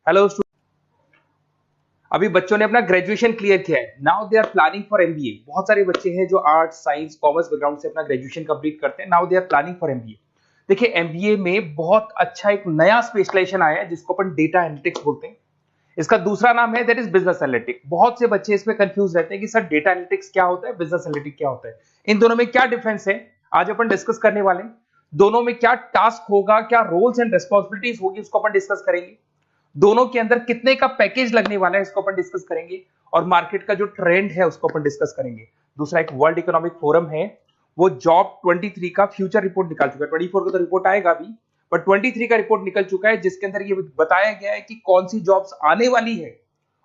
Hello. अभी बच्चों ने अपना ग्रेजुएशन क्लियर किया है, now they are planning for MBA. बहुत सारे बच्चे हैं जो आर्ट्स साइंस कॉमर्स बैकग्राउंड से अपना ग्रेजुएशन कंप्लीट करते हैं, now they are planning for MBA. देखिए एमबीए में बहुत अच्छा एक नया स्पेशलाइजेशन आया है जिसको अपन डेटा एनालिटिक्स बोलते हैं। इसका दूसरा नाम है दैट इज बिजनेस एनालिटिक्स। बहुत से बच्चे इसमें कंफ्यूज रहते हैं कि सर डेटा एनालिटिक्स क्या होता है, बिजनेस एनालिटिक्स क्या होता है, इन दोनों में क्या डिफरेंस है। आज अपन डिस्कस करने वाले हैं दोनों में क्या टास्क होगा, क्या रोल्स एंड रिस्पॉन्सिबिलिटीज होगी, उसको अपन डिस्कस करेंगे। दोनों के अंदर कितने का पैकेज लगने वाला है इसको अपन डिस्कस करेंगे, और मार्केट का जो ट्रेंड है उसको अपन डिस्कस करेंगे। दूसरा एक वर्ल्ड इकोनॉमिक फोरम है, वो जॉब 23 का फ्यूचर रिपोर्ट निकाल चुका है। 24 का तो रिपोर्ट आएगा अभी, पर 23 का रिपोर्ट निकल चुका है जिसके अंदर ये बताया गया है कि कौन सी जॉब्स आने वाली है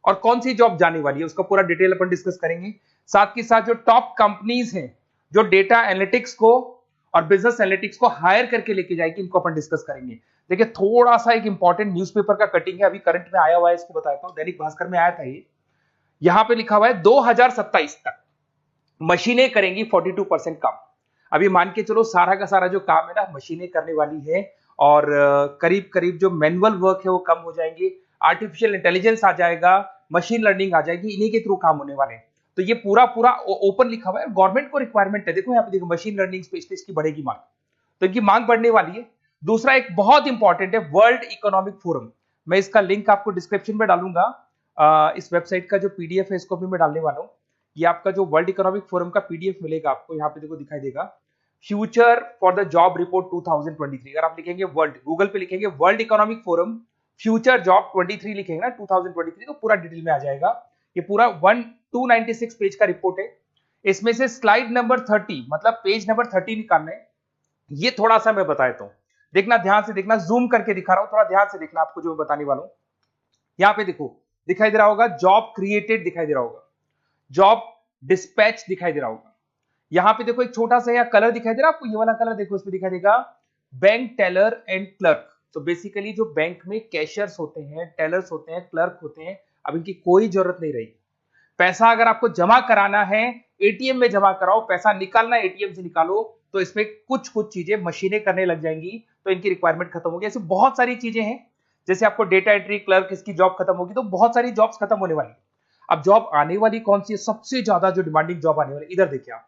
और कौन सी जॉब जाने वाली है, उसका पूरा डिटेल अपन डिस्कस करेंगे। साथ के साथ जो टॉप कंपनीज हैं जो डेटा एनालिटिक्स को और बिजनेस एनालिटिक्स को हायर करके लेके जाएगी, इनको अपन डिस्कस करेंगे। देखिए थोड़ा सा एक इंपॉर्टेंट न्यूज़पेपर का कटिंग है, अभी करंट में आया हुआ है, इसको बताता हूं। दैनिक भास्कर में आया था ये। यहां पे लिखा हुआ है 2027 तक मशीनें करेंगी 42% काम। अभी मान के चलो सारा का सारा जो काम है ना मशीनें करने वाली है, और करीब करीब जो मैनुअल वर्क है वो कम हो जाएंगे, आर्टिफिशियल इंटेलिजेंस आ जाएगा, मशीन लर्निंग आ जाएगी, इन्हीं के थ्रू काम होने वाले हैं। तो ये पूरा पूरा ओपन लिखा हुआ है, गवर्नमेंट को रिक्वायरमेंट है। देखो यहाँ पे देखो, मशीन लर्निंग स्पेशलिस्ट की बढ़ेगी मांग, तो इनकी मांग बढ़ने वाली है। दूसरा एक बहुत इंपॉर्टेंट है वर्ल्ड इकोनॉमिक फोरम। मैं इसका लिंक आपको डिस्क्रिप्शन में डालूंगा। इस वेबसाइट का जो पीडीएफ है इसको भी मैं डालने वाला हूँ। ये आपका जो वर्ल्ड इकोनॉमिक फोरम का पीडीएफ मिलेगा आपको, यहाँ पे देखो दिखाई देगा, future for the job report 2023। अगर आप लिखेंगे वर्ल्ड, गूगल पे लिखेंगे world economic forum future job 23 लिखेंगे ना 2023, तो पूरा डिटेल में आ जाएगा। ये पूरा 296 पेज का रिपोर्ट है। इसमें से स्लाइड नंबर 30 मतलब पेज नंबर 30 निकालना है। ये थोड़ा सा मैं बताता हूं, देखना ध्यान से, देखना जूम करके दिखा रहा हूं, थोड़ा ध्यान से देखना आपको जो मैं बताने वाला हूं। यहां पे देखो दिखाई दे रहा होगा जॉब क्रिएटेड, दिखाई दे रहा होगा जॉब डिस्पैच, दिखाई दे रहा होगा। यहां पे देखो एक छोटा सा यहाँ कलर दिखाई दे रहा है आपको, ये वाला कलर देखो, इसमें दिखाई देगा बैंक टेलर एंड क्लर्क। तो बेसिकली जो बैंक में कैशियर्स होते हैं, टेलर्स होते हैं, क्लर्क होते हैं, अब इनकी कोई जरूरत नहीं रही। पैसा अगर आपको जमा कराना है एटीएम में जमा कराओ, पैसा निकालना है एटीएम से निकालो, तो इसमें कुछ कुछ चीजें मशीनें करने लग जाएंगी, तो इनकी रिक्वायरमेंट खत्म होगी। ऐसे बहुत सारी चीजें हैं, जैसे आपको डेटा एंट्री क्लर्क, इसकी जॉब खत्म होगी, तो बहुत सारी जॉब्स खत्म होने वाली। अब जॉब आने वाली कौन सी है, सबसे ज्यादा जो डिमांडिंग जॉब आने वाली, इधर देखिए आप,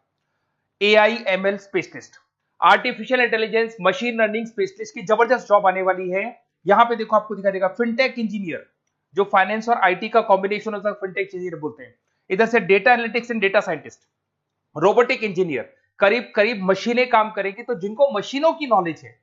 AIML specialist, artificial intelligence machine learning specialist की जबरदस्त जॉब आने वाली है। यहां पे देखो आपको दिखाई देगा फिनटेक इंजीनियर, जो फाइनेंस और आईटी का कॉम्बिनेशन होता है, फिनटेक इंजीनियर बोलते हैं। इधर से data analytics and data scientist, robotic engineer, करीब करीब मशीनें काम करेंगी। तो जिनको मशीनों की नॉलेज है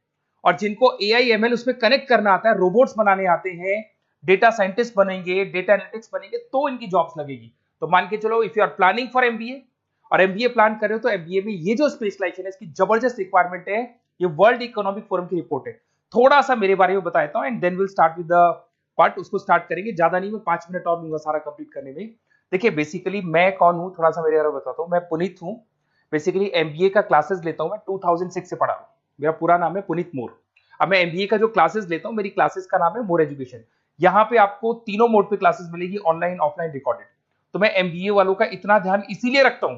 और जिनको एआईएमएल उसमें कनेक्ट करना आता है, रोबोट्स बनाने आते हैं, डेटा साइंटिस्ट बनेंगे, डेटा एनालिटिक्स बनेंगे, तो इनकी जॉब्स लगेगी। तो मान के चलो if you are planning for MBA और एमबीए प्लान कर रहे हो, तो एमबीए में ये जो स्पेशलाइजेशन है इसकी जबरदस्त रिक्वायरमेंट है। ये वर्ल्ड इकोनॉमिक फोरम की रिपोर्ट है। थोड़ा सा मेरे बारे में बताता हूं and then will start with the part. उसको स्टार्ट करेंगे, ज्यादा नहीं, मैं 5 मिनट और लूंगा सारा कंप्लीट करने में। देखिए बेसिकली मैं कौन हूं, थोड़ा सा मेरे बारे में बताता हूं। मैं पुनीत हूं, बेसिकली एमबीए का क्लासेस लेता हूं, मैं 2006 से पढ़ा हूं। मेरा पूरा नाम है पुनीत मोर। अब मैं एमबीए का जो क्लासेस लेता हूं, मेरी क्लासेस का नाम है मोर एजुकेशन। यहाँ पे आपको तीनों मोड पे क्लासेस मिलेगी, ऑनलाइन ऑफलाइन रिकॉर्डेड। तो मैं एमबीए वालों का इतना ध्यान इसीलिए रखता हूं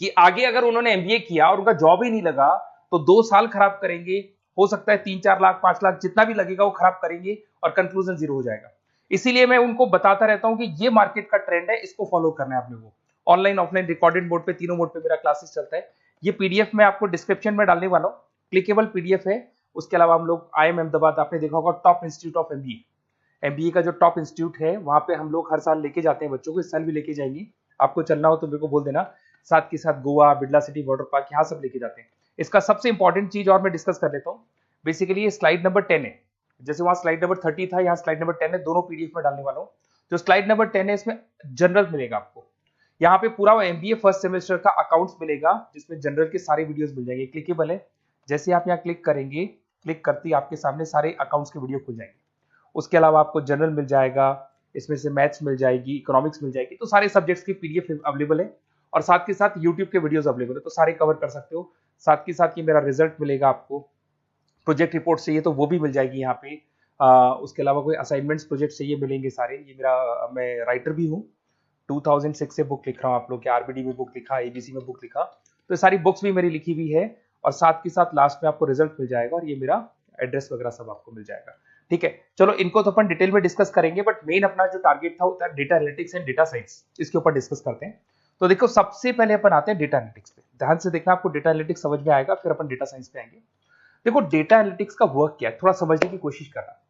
कि आगे अगर उन्होंने एमबीए किया और उनका जॉब ही नहीं लगा, तो 2 साल खराब करेंगे, हो सकता है 3-4 लाख 5 लाख जितना भी लगेगा वो खराब करेंगे और कंक्लूजन जीरो हो जाएगा। इसीलिए मैं उनको बताता रहता हूं कि ये मार्केट का ट्रेंड है, इसको फॉलो करना है आपने को। ऑनलाइन ऑफलाइन रिकॉर्डेड मोड पे, तीनों मोड पे मेरा क्लासेस चलता है। ये पीडीएफ मैं आपको डिस्क्रिप्शन में डालने वाला हूँ, क्लिकेबल पीडीएफ है। उसके अलावा हम लोग आईएम अहमदाबाद, आपने देखा होगा top institute of MBA, MBA का जो टॉप इंस्टीट्यूट है वहां पे हम लोग हर साल लेके जाते हैं बच्चों को, इस साल भी लेके जाएंगे। आपको चलना हो तो मेरे को बोल देना। साथ के साथ Goa, Birla city water park, यहाँ सब लेके जाते हैं। इसका सबसे इंपॉर्टेंट चीज और मैं डिस्कस कर लेता हूँ। बेसिकली ये स्लाइड नंबर 10 है, जैसे वहां स्लाइड नंबर 30 था, यहाँ स्लाइड नंबर 10 है, दोनों पीडीएफ में डालने वाला हूँ। जो स्लाइड नंबर 10 है इसमें जनरल मिलेगा आपको। यहाँ पे पूरा एमबीए फर्स्ट सेमेस्टर का अकाउंट्स मिलेगा, जिसमें जनरल के सारे वीडियोस मिल जाएंगे, क्लिकेबल है। जैसे आप यहाँ क्लिक करेंगे, क्लिक करते ही आपके सामने सारे अकाउंट्स के वीडियो खुल जाएंगे। उसके अलावा आपको जनरल मिल जाएगा, इसमें से मैथ्स मिल जाएगी, इकोनॉमिक्स मिल जाएगी, तो सारे सब्जेक्ट्स की पीडीएफ अवेलेबल है। और साथ के साथ यूट्यूब के वीडियोस अवेलेबल है, तो सारे कवर कर सकते हो। साथ के साथ ये मेरा रिजल्ट मिलेगा आपको। प्रोजेक्ट रिपोर्ट चाहिए तो वो भी मिल जाएगी यहाँ पे। उसके अलावा कोई असाइनमेंट्स प्रोजेक्ट चाहिए मिलेंगे सारे। ये मेरा, मैं राइटर भी हूँ, 2006 से बुक लिख रहा हूँ। आप लोग के आरबीडी में बुक लिखा, एबीसी में बुक लिखा, तो सारी बुक्स भी मेरी लिखी हुई है। और साथ के साथ लास्ट में आपको रिजल्ट मिल जाएगा और ये मेरा एड्रेस वगैरह सब आपको मिल जाएगा। ठीक है, चलो इनको तो अपन डिटेल में डिस्कस करेंगे, बट मेन अपना जो टारगेट था वो था data analytics and data science, इसके ऊपर डिस्कस करते हैं। तो देखो सबसे पहले अपन आते हैं डेटा एनालिटिक्स पे, ध्यान से देखना, आपको डेटा एनालिटिक्स समझ में आएगा, फिर अपन डेटा साइंस पे आएंगे। देखो डेटा एनालिटिक्स का वर्क क्या है, थोड़ा समझने की कोशिश करना।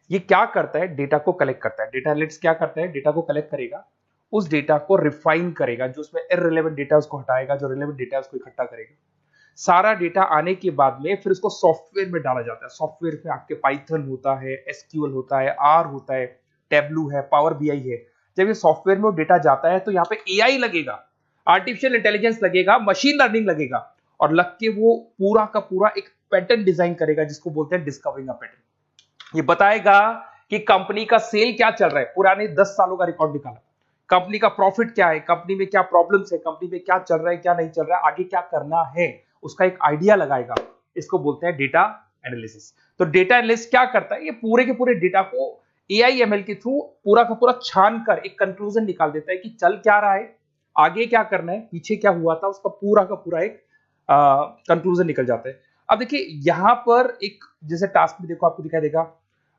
ये क्या करता है, डेटा को कलेक्ट करता है। डेटा एनालिटिक्स क्या करता है, डेटा को कलेक्ट करेगा, उस डेटा को रिफाइन करेगा, जो उसमें इररिलेवेंट डेटा उसको हटाएगा, जो रिलेवेंट डेटा उसको इकट्ठा करेगा। सारा डेटा आने के बाद में फिर उसको सॉफ्टवेयर में डाला जाता है। सॉफ्टवेयर में आपके पाइथन होता है, एसक्यूएल होता है, आर होता है, टेबलू है, पावर बीआई है। जब ये सॉफ्टवेयर में वो डेटा जाता है तो यहाँ पे एआई लगेगा, आर्टिफिशियल इंटेलिजेंस लगेगा, मशीन लर्निंग लगेगा, और लग के वो पूरा का पूरा एक पैटर्न डिजाइन करेगा, जिसको बोलते हैं डिस्कवरिंग अ पैटर्न। ये बताएगा कि कंपनी का सेल क्या चल रहा है, पुराने 10 सालों का रिकॉर्ड निकाला, कंपनी का प्रॉफिट क्या है, कंपनी में क्या प्रॉब्लम्स है, कंपनी में क्या चल रहा है, क्या नहीं चल रहा है, आगे क्या करना है, उसका एक आइडिया लगाएगा। इसको बोलते हैं डेटा एनालिसिस। तो डेटा एनालिस्ट क्या करता है, ये पूरे के पूरे डेटा को एआई एमएल के थ्रू पूरा का पूरा छान कर एक कंक्लूजन निकाल देता है कि चल क्या रहा है, आगे क्या करना है, पीछे क्या हुआ था, उसका पूरा का पूरा एक कंक्लूजन निकल जाता है। अब देखिए यहां पर एक जैसे टास्क में देखो आपको दिखाई देगा,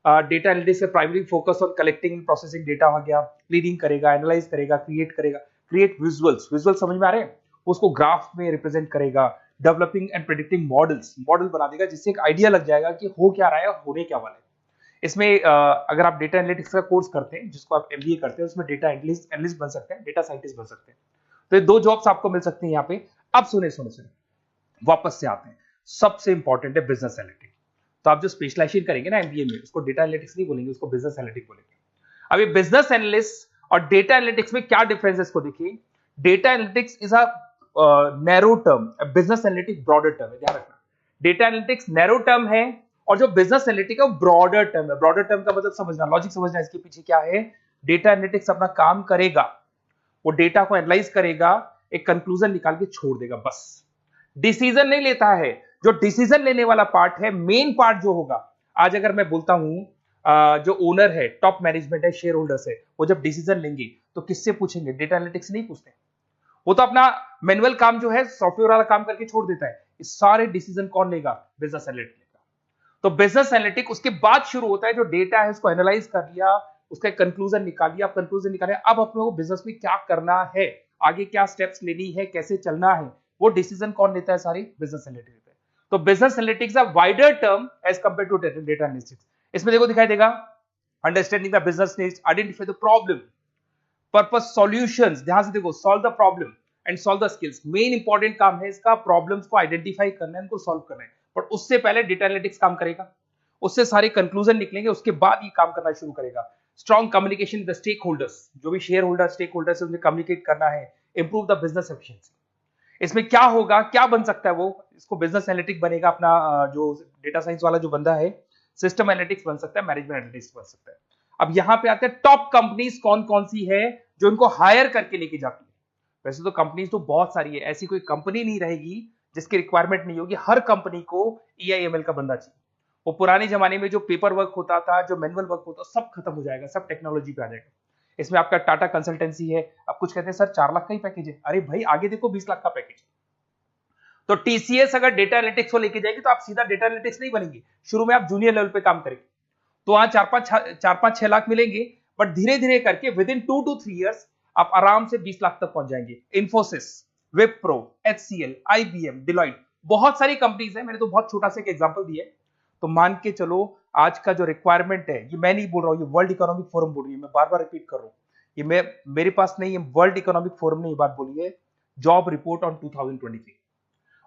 डेटा एनालिटिक्स से primary focus on collecting and processing data हो गया, क्लीनिंग करेगा, एनालाइज करेगा, क्रिएट करेगा, क्रिएट विजुअल्स, विजुअल समझ में आ रहे हैं, उसको ग्राफ में रिप्रेजेंट करेगा, developing and predicting models, model बना देगा जिससे एक आइडिया लग जाएगा कि हो क्या रहा है और होने क्या वाला है। इसमें अगर आप डेटा एनालिटिक्स का कोर्स करते हैं, जिसको आप एमबीए करते हैं, उसमें डेटा एनालिस्ट बन सकते हैं, डेटा साइंटिस्ट बन सकते हैं। तो ये दो जॉब्स आपको मिल सकती हैं यहाँ पे। अब सुने सुने सुने वापस से आते हैं, सबसे इंपॉर्टेंट है बिजनेस एनालिटिक्स। तो आप जो स्पेशलाइजेशन करेंगे ना एमबीए में, उसको डेटा एनालिटिक्स नहीं बोलेंगे, उसको बिजनेस एनालिटिक्स बोलेंगे। अब ये बिजनेस एनालिस्ट और डेटा एनालिटिक्स में क्या डिफरेंस है इसको देखिए। Data analytics is a narrow term, business analytics broader term है, ध्यान रखना। डेटा एनालिटिक्स नैरो टर्म है और जो बिजनेस एनालिटिक्स है वो ब्रॉडर टर्म है। ब्रॉडर टर्म का मतलब समझना, लॉजिक समझना, इसके पीछे क्या है। डेटा एनालिटिक्स अपना काम करेगा, वो डेटा को एनालाइज करेगा, एक कंक्लूजन निकाल के छोड़ देगा, बस। डिसीजन नहीं लेता है। जो डिसीजन लेने वाला पार्ट है, मेन पार्ट जो होगा, आज अगर मैं बोलता हूं जो ओनर है, टॉप मैनेजमेंट है, शेयर होल्डर्स है, वो जब डिसीजन लेंगे तो किससे पूछेंगे, डेटा एनालिटिक्स नहीं पूछते। वो तो अपना मैनुअल काम जो है, सॉफ्टवेयर वाला काम करके छोड़ देता है। इस सारे डिसीजन कौन लेगा, बिजनेस एनालिटिक्स लेगा। तो बिजनेस एनालिटिक्स उसके बाद शुरू होता है, जो डेटा है उसको एनालाइज कर लिया, उसका कंक्लूजन निकाल लिया, कंक्लूजन निकाले, अब अपने को बिजनेस में क्या करना है, आगे क्या स्टेप्स लेनी है, कैसे चलना है, वो डिसीजन कौन लेता है, सारी बिजनेस एनालिटिक्स लेता है। तो business analytics a wider term as compare to data analytics. इसमें देखो दिखाई देगा, understanding the business needs, identify the problem, purpose, solutions, ध्यान से देखो, solve the problem and solve the skills. Main important काम है इसका, प्रॉब्लम्स को आइडेंटिफाई करना है, उनको सॉल्व करना है, बट उससे पहले डेटा एनालिटिक्स काम करेगा, उससे सारे कंक्लूजन निकलेंगे, उसके बाद ये काम करना शुरू करेगा। Strong communication with the stakeholders, जो भी शेयर होल्डर स्टेक होल्डर से उन्हें कम्युनिकेट करना है, इंप्रूव द बिजनेस एफिशिएंसी। इसमें क्या होगा, क्या बन सकता है वो, इसको बिजनेस एनालिटिक्स बनेगा अपना, जो डेटा साइंस वाला जो बंदा है, सिस्टम एनालिटिक्स बन सकता है, मैनेजमेंट एनालिटिक्स बन सकता है। अब यहां पे आते हैं टॉप कंपनीज कौन कौन सी है जो इनको हायर करके लेके जाती है। वैसे तो कंपनीज तो बहुत सारी है, ऐसी कोई कंपनी नहीं रहेगी जिसकी रिक्वायरमेंट नहीं होगी, हर कंपनी को ईआईएमएल का बंदा चाहिए। वो पुराने जमाने में जो पेपर वर्क होता था, जो मैनुअल वर्क होता, सब खत्म हो जाएगा, सब टेक्नोलॉजी पे आ जाएगा। इसमें आपका टाटा कंसल्टेंसी है, अब कुछ कहते हैं सर 4 लाख का ही पैकेज है, अरे भाई आगे देखो 20 लाख का पैकेज। तो टीसीएस अगर डेटा एनालिटिक्स को लेके जाएगी तो आप सीधा डेटा एनालिटिक्स नहीं बनेंगे, शुरू में आप जूनियर लेवल पे काम करेंगे, तो वहां 4-5-6 लाख मिलेंगे, बट धीरे धीरे करके विद इन 2 to 3 years आप आराम से 20 लाख तक पहुंच जाएंगे। Infosys, Wipro, HCL, IBM, Deloitte, बहुत सारी कंपनीज है, मैंने तो बहुत छोटा सा एक एग्जांपल दिया है। तो मान के चलो आज का जो रिक्वायरमेंट है, ये मैं नहीं बोल रहा हूं, ये वर्ल्ड इकोनॉमिक फोरम बोल रही है, मैं बार बार रिपीट कर रहा हूं, ये मेरे पास नहीं है, वर्ल्ड इकोनॉमिक फोरम ने ये बात बोली है, जॉब रिपोर्ट ऑन 2023।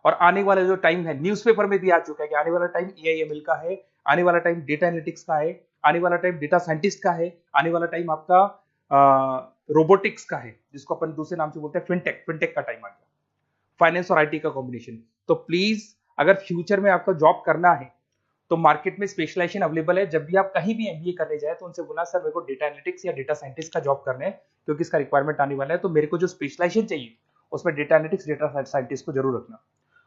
और आने वाला जो टाइम है, न्यूज़पेपर में भी आ चुका है कि आने वाला टाइम एआईएमएल का है, आने वाला टाइम डेटा एनालिटिक्स का है, आने वाला टाइम डेटा साइंटिस्ट का है, आने वाला टाइम आपका रोबोटिक्स का है, जिसको अपन दूसरे नाम से बोलते हैं फिनटेक। फिनटेक का टाइम आ गया, फाइनेंस और आईटी का कॉम्बिनेशन। तो प्लीज अगर फ्यूचर में आपका जॉब करना है तो मार्केट में स्पेशलाइजेशन अवेलेबल है। जब भी आप कहीं भी एमबीए करने जाए तो उनसे बोला सर मेरे को डेटा एनालिटिक्स या डेटा साइंटिस्ट का जॉब करना है, क्योंकि इसका रिक्वायरमेंट आने वाला है, तो मेरे को जो स्पेशलाइजेशन चाहिए उसमें डेटा एनालिटिक्स, डेटा साइंटिस्ट को जरूर रखना।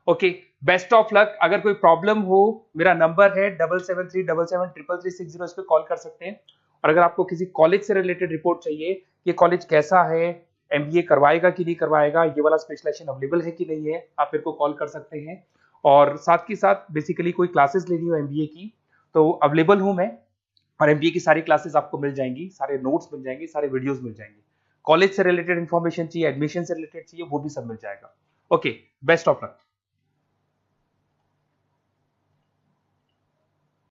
Okay, best of luck. अगर कोई प्रॉब्लम हो, मेरा नंबर है 7737733360, इस पे कॉल कर सकते हैं। और अगर आपको किसी कॉलेज से रिलेटेड रिपोर्ट चाहिए, ये कॉलेज कैसा है, एमबीए करवाएगा कि नहीं करवाएगा, ये वाला स्पेशलाइजेशन अवेलेबल है कि नहीं है, आप मेरे को कॉल कर सकते हैं। और साथ ही साथ बेसिकली कोई क्लासेस लेनी हो एमबीए की तो अवेलेबल हूं मैं, और एमबीए की सारी क्लासेस आपको मिल जाएंगी, सारे नोट्स मिल जाएंगे, सारे वीडियोस मिल जाएंगे। कॉलेज से रिलेटेड इन्फॉर्मेशन चाहिए, एडमिशन से रिलेटेड चाहिए, वो भी सब मिल जाएगा। Okay, best of luck.